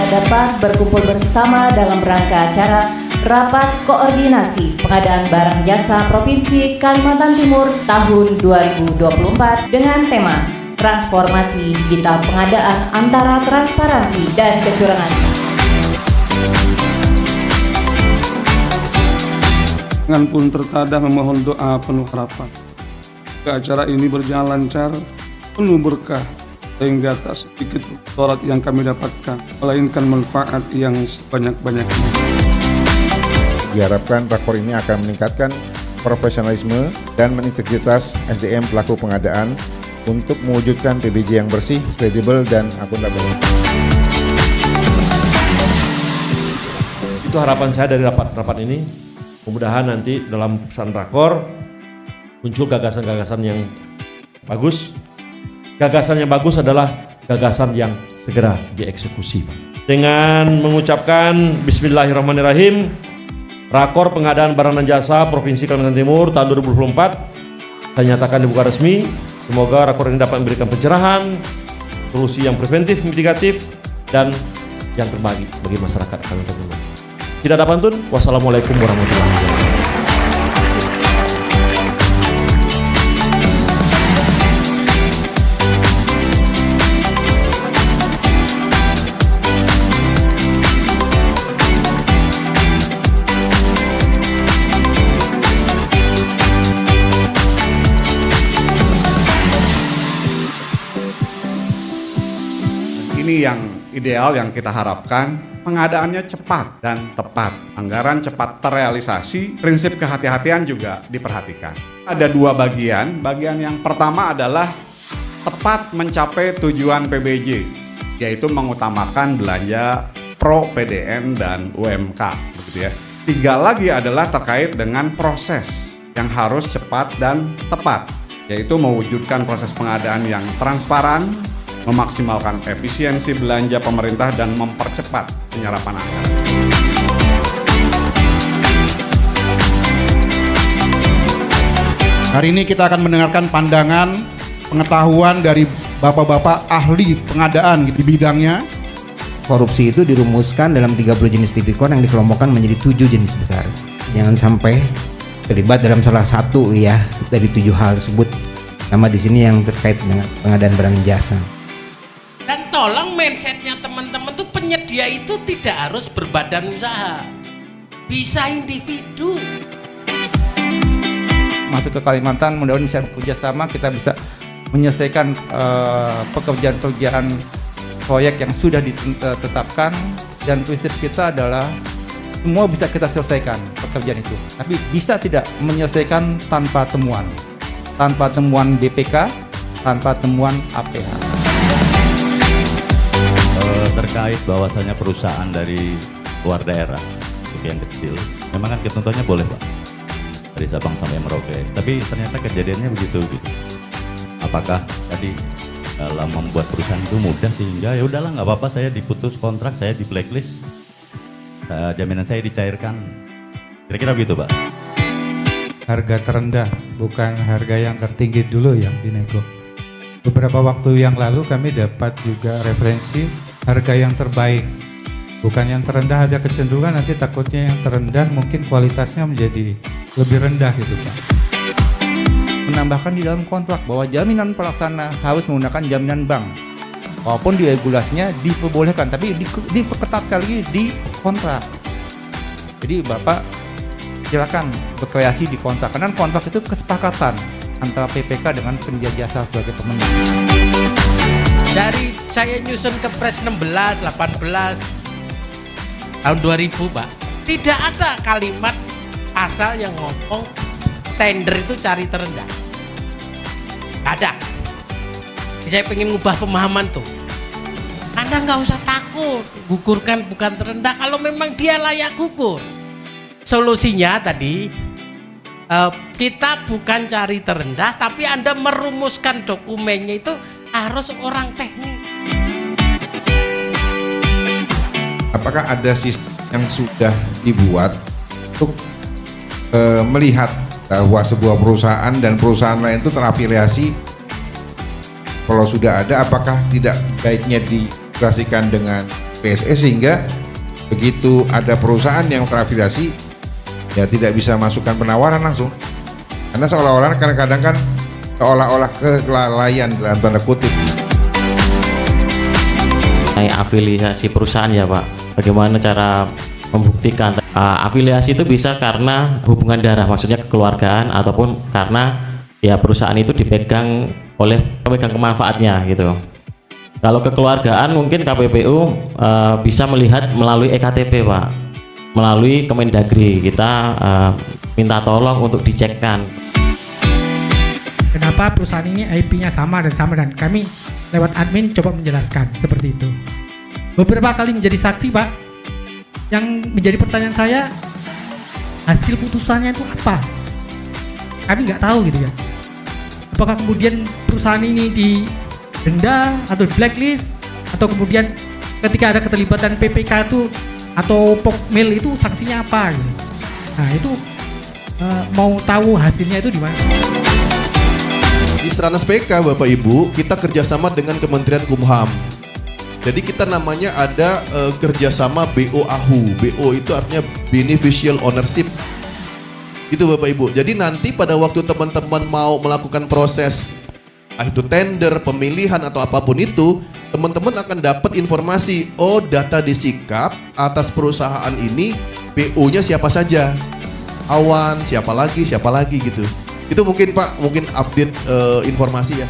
dapat berkumpul bersama dalam rangka acara Rapat Koordinasi Pengadaan Barang Jasa Provinsi Kalimantan Timur tahun 2024 dengan tema Transformasi Digital Pengadaan Antara Transparansi dan Kecurangan. Dengan pun tertadah memohon doa penuh harapan. Acara ini berjalan lancar, penuh berkah, sehingga tak sedikit sorot yang kami dapatkan, melainkan manfaat yang sebanyak-banyaknya. Diharapkan rakor ini akan meningkatkan profesionalisme dan integritas SDM pelaku pengadaan untuk mewujudkan PBJ yang bersih, kredibel, dan akuntabel. Itu harapan saya dari rapat ini. Mudah-mudahan nanti dalam pesan rakor muncul gagasan-gagasan yang bagus. Gagasan yang bagus adalah gagasan yang segera dieksekusi. Dengan mengucapkan Bismillahirrahmanirrahim, Rakor Pengadaan Barang dan Jasa Provinsi Kalimantan Timur tahun 2024 saya nyatakan dibuka resmi. Semoga rakor ini dapat memberikan pencerahan, solusi yang preventif, mitigatif, dan yang terbaik bagi masyarakat Kalimantan Timur. Tidak ada pantun. Wassalamualaikum warahmatullahi wabarakatuh. Ini yang ideal yang kita harapkan, pengadaannya cepat dan tepat, anggaran cepat terrealisasi, prinsip kehati-hatian juga diperhatikan. Ada dua bagian yang pertama adalah tepat mencapai tujuan PBJ, yaitu mengutamakan belanja pro PDN dan UMK, begitu ya. Tiga lagi adalah terkait dengan proses yang harus cepat dan tepat, yaitu mewujudkan proses pengadaan yang transparan, memaksimalkan efisiensi belanja pemerintah, dan mempercepat penyerapan anggaran. Hari ini kita akan mendengarkan pandangan, pengetahuan dari bapak-bapak ahli pengadaan di bidangnya. Korupsi itu dirumuskan dalam 30 jenis tipikor yang dikelompokkan menjadi 7 jenis besar. Jangan sampai terlibat dalam salah satu ya dari 7 hal tersebut. Nama di sini yang terkait dengan pengadaan barang jasa. Dan tolong mindsetnya teman-teman tuh, penyedia itu tidak harus berbadan usaha, bisa individu. Masuk ke Kalimantan, mudah-mudahan bisa bekerja sama, kita bisa menyelesaikan pekerjaan-pekerjaan proyek yang sudah ditetapkan, dan prinsip kita adalah semua bisa kita selesaikan pekerjaan itu, tapi bisa tidak menyelesaikan tanpa temuan BPK, tanpa temuan APH. Terkait bahwasanya perusahaan dari luar daerah untuk yang kecil, memang kan ketentuannya boleh Pak, dari Sabang sampai Merauke, tapi ternyata kejadiannya begitu gitu. Apakah tadi dalam membuat perusahaan itu mudah sehingga ya udahlah nggak apa-apa, saya diputus kontrak, saya di blacklist, jaminan saya dicairkan, kira-kira begitu Pak? Harga terendah, bukan harga yang tertinggi dulu yang dinego. Beberapa waktu yang lalu kami dapat juga referensi harga yang terbaik, bukan yang terendah. Ada kecenderungan nanti takutnya yang terendah mungkin kualitasnya menjadi lebih rendah gitu Pak. Menambahkan di dalam kontrak bahwa jaminan pelaksana harus menggunakan jaminan bank, walaupun di regulasinya diperbolehkan, tapi diperketat lagi di kontrak. Jadi Bapak silakan berkreasi di kontrak, karena kontrak itu kesepakatan antara PPK dengan penyedia jasa sebagai pemenang. Dari saya nyusun Kepres 16, 18 tahun 2000 Pak, tidak ada kalimat pasal yang ngomong tender itu cari terendah. Ada. Saya pengen ngubah pemahaman tuh. Anda nggak usah takut, gugurkan bukan terendah kalau memang dia layak gugur. Solusinya tadi, kita bukan cari terendah, tapi Anda merumuskan dokumennya itu harus orang teknik. Apakah ada sistem yang sudah dibuat untuk melihat bahwa sebuah perusahaan dan perusahaan lain itu terafiliasi? Kalau sudah ada, apakah tidak baiknya diintegrasikan dengan PSS sehingga begitu ada perusahaan yang terafiliasi ya tidak bisa masukkan penawaran langsung. Karena seolah-olah kadang-kadang kan seolah-olah kelalaian dalam tanda kutip. Afiliasi perusahaan ya Pak, bagaimana cara membuktikan afiliasi itu bisa karena hubungan darah, maksudnya kekeluargaan, ataupun karena ya perusahaan itu dipegang oleh pemegang kemanfaatnya gitu. Kalau kekeluargaan mungkin KPPU bisa melihat melalui EKTP Pak, melalui Kemendagri kita minta tolong untuk dicekkan. Kenapa perusahaan ini IP-nya sama dan kami lewat admin coba menjelaskan seperti itu. Beberapa kali menjadi saksi Pak, yang menjadi pertanyaan saya, hasil putusannya itu apa? Kami nggak tahu gitu ya. Apakah kemudian perusahaan ini didenda atau di blacklist, atau kemudian ketika ada keterlibatan PPK itu atau POKMIL itu sanksinya apa gitu. Nah itu mau tahu hasilnya itu di mana? Di Stranas PK Bapak Ibu, kita kerjasama dengan Kementerian Kumham. Jadi kita namanya ada kerjasama BO-AHU. BO itu artinya Beneficial Ownership. Gitu Bapak Ibu. Jadi nanti pada waktu teman-teman mau melakukan proses itu tender, pemilihan atau apapun itu, teman-teman akan dapat informasi, oh data disikap atas perusahaan ini, BO-nya siapa saja, Awan, siapa lagi gitu. Itu mungkin Pak, mungkin update informasi ya.